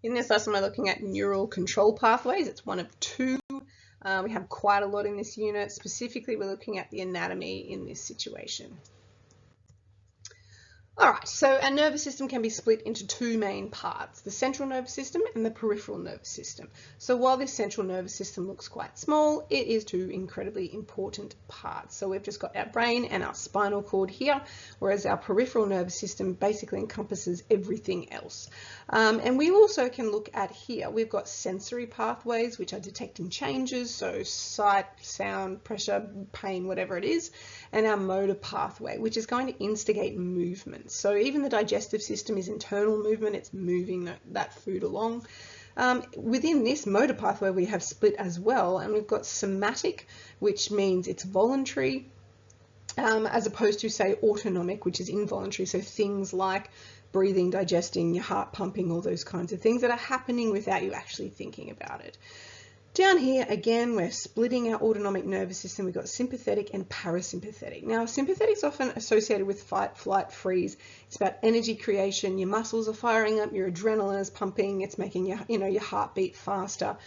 In this lesson, we're looking at neural control pathways. It's one of two. We have quite a lot in this unit. Specifically, we're looking at the anatomy in this situation. All right, so our nervous system can be split into two main parts, the central nervous system and the peripheral nervous system. So while this central nervous system looks quite small, it is two incredibly important parts. So we've just got our brain and our spinal cord here, whereas our peripheral nervous system basically encompasses everything else. And we also can look at here, we've got sensory pathways, which are detecting changes, so sight, sound, pressure, pain, whatever it is, and our motor pathway, which is going to instigate movement. So even the digestive system is internal movement, it's moving that food along. Within this motor pathway we have split as well, and we've got somatic, which means it's voluntary, as opposed to, say, autonomic, which is involuntary. So things like breathing, digesting, your heart pumping, all those kinds of things that are happening without you actually thinking about it. Down here, again, we're splitting our autonomic nervous system. We've got sympathetic and parasympathetic. Now, sympathetic is often associated with fight, flight, freeze. It's about energy creation. Your muscles are firing up, your adrenaline is pumping, it's making your heart beat faster.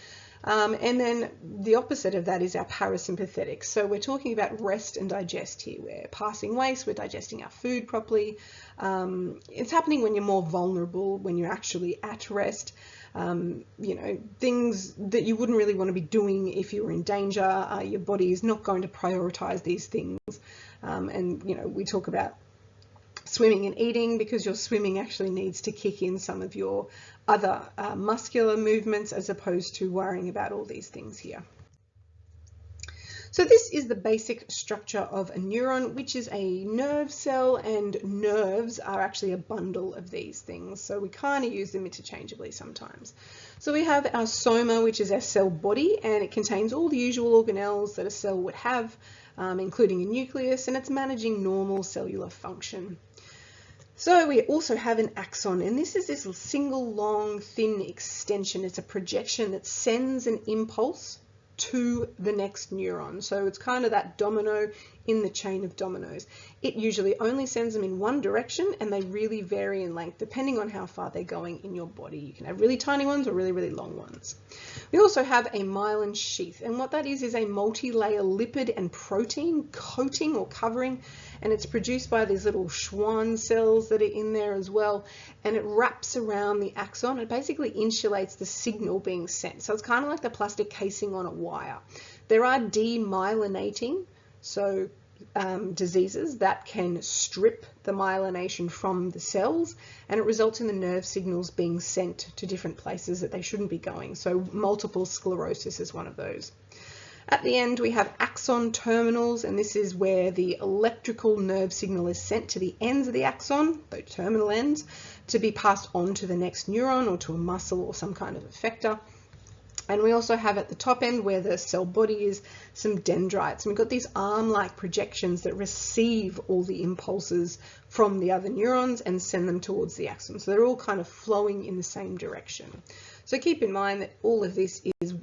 And then the opposite of that is our parasympathetic. So we're talking about rest and digest here. We're passing waste, we're digesting our food properly. It's happening when you're more vulnerable, when you're actually at rest. Things that you wouldn't really want to be doing if you were in danger. Your body is not going to prioritize these things. We talk about swimming and eating because your swimming actually needs to kick in some of your other muscular movements as opposed to worrying about all these things here. So this is the basic structure of a neuron, which is a nerve cell, and nerves are actually a bundle of these things. So we kind of use them interchangeably sometimes. So we have our soma, which is our cell body, and it contains all the usual organelles that a cell would have, including a nucleus, and it's managing normal cellular function. So we also have an axon, and this is this single long thin extension. It's a projection that sends an impulse to the next neuron. So it's kind of that domino in the chain of dominoes. It usually only sends them in one direction, and they really vary in length depending on how far they're going in your body. You can have really tiny ones or really, really long ones. We also have a myelin sheath, and what that is a multi-layer lipid and protein coating or covering, and it's produced by these little Schwann cells that are in there as well, and it wraps around the axon. It basically insulates the signal being sent. So it's kind of like the plastic casing on a wire. There are demyelinating, so diseases that can strip the myelination from the cells, and it results in the nerve signals being sent to different places that they shouldn't be going. So multiple sclerosis is one of those. At the end, we have axon terminals, and this is where the electrical nerve signal is sent to the ends of the axon, the terminal ends, to be passed on to the next neuron or to a muscle or some kind of effector. And we also have at the top end, where the cell body is, some dendrites. And we've got these arm-like projections that receive all the impulses from the other neurons and send them towards the axon. So they're all kind of flowing in the same direction. So keep in mind that all of this is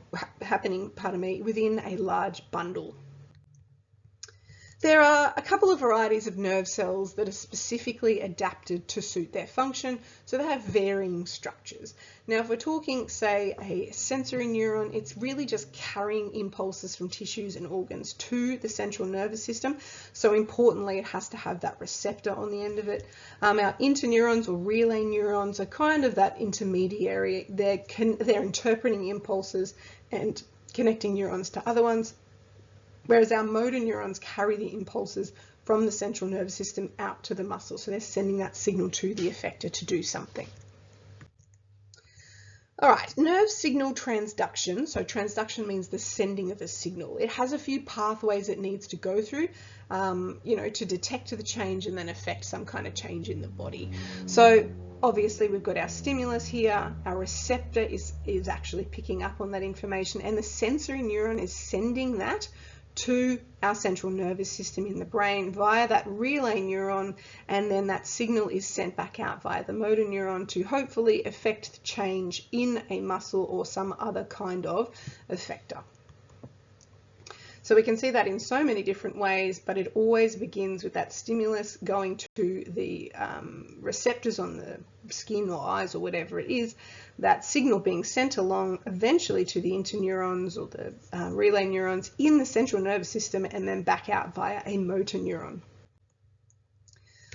happening, within a large bundle. There are a couple of varieties of nerve cells that are specifically adapted to suit their function, so they have varying structures. Now, if we're talking, say, a sensory neuron, it's really just carrying impulses from tissues and organs to the central nervous system. So importantly, it has to have that receptor on the end of it. Our interneurones or relay neurons are kind of that intermediary. They're interpreting impulses and connecting neurons to other ones, whereas our motor neurons carry the impulses from the central nervous system out to the muscle. So they're sending that signal to the effector to do something. All right, nerve signal transduction. So transduction means the sending of a signal. It has a few pathways it needs to go through, to detect the change and then affect some kind of change in the body. So obviously we've got our stimulus here, our receptor is actually picking up on that information, and the sensory neuron is sending that to our central nervous system in the brain via that relay neuron, and then that signal is sent back out via the motor neuron to hopefully affect change in a muscle or some other kind of effector. So we can see that in so many different ways, but it always begins with that stimulus going to the receptors on the skin or eyes or whatever it is, that signal being sent along eventually to the interneurones or the relay neurons in the central nervous system and then back out via a motor neuron.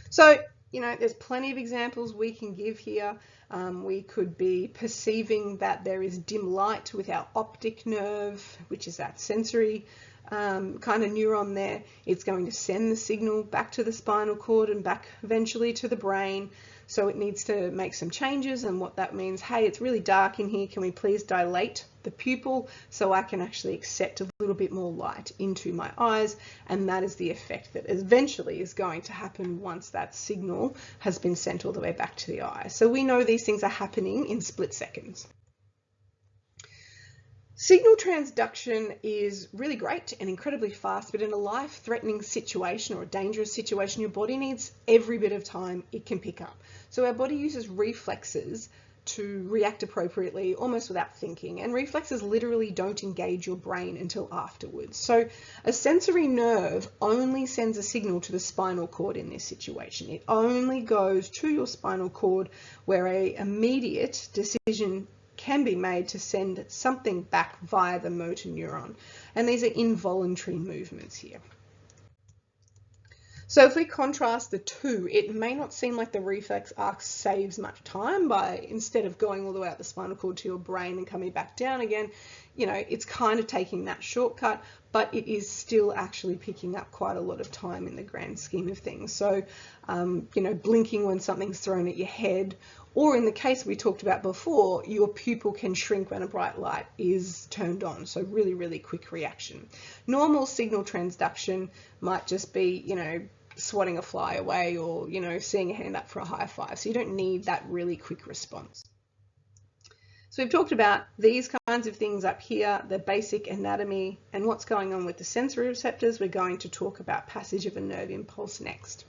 So, you know, there's plenty of examples we can give here. We could be perceiving that there is dim light with our optic nerve, which is that sensory kind of neuron there. It's going to send the signal back to the spinal cord and back eventually to the brain. So it needs to make some changes, and what that means, hey, it's really dark in here, can we please dilate the pupil so I can actually accept a little bit more light into my eyes? And that is the effect that eventually is going to happen once that signal has been sent all the way back to the eye. So we know these things are happening in split seconds. Signal transduction is really great and incredibly fast, but in a life-threatening situation or a dangerous situation, your body needs every bit of time it can pick up. So our body uses reflexes to react appropriately, almost without thinking, and reflexes literally don't engage your brain until afterwards. So a sensory nerve only sends a signal to the spinal cord in this situation. It only goes to your spinal cord where an immediate decision can be made to send something back via the motor neuron. And these are involuntary movements here. So if we contrast the two, it may not seem like the reflex arc saves much time by, instead of going all the way out the spinal cord to your brain and coming back down again, you know, it's kind of taking that shortcut, but it is still actually picking up quite a lot of time in the grand scheme of things. So, you know, blinking when something's thrown at your head, or in the case we talked about before, your pupil can shrink when a bright light is turned on. So really, really quick reaction. Normal signal transduction might just be, you know, swatting a fly away or, you know, seeing a hand up for a high five. So you don't need that really quick response. So we've talked about these kinds of things up here, the basic anatomy and what's going on with the sensory receptors. We're going to talk about passage of a nerve impulse next.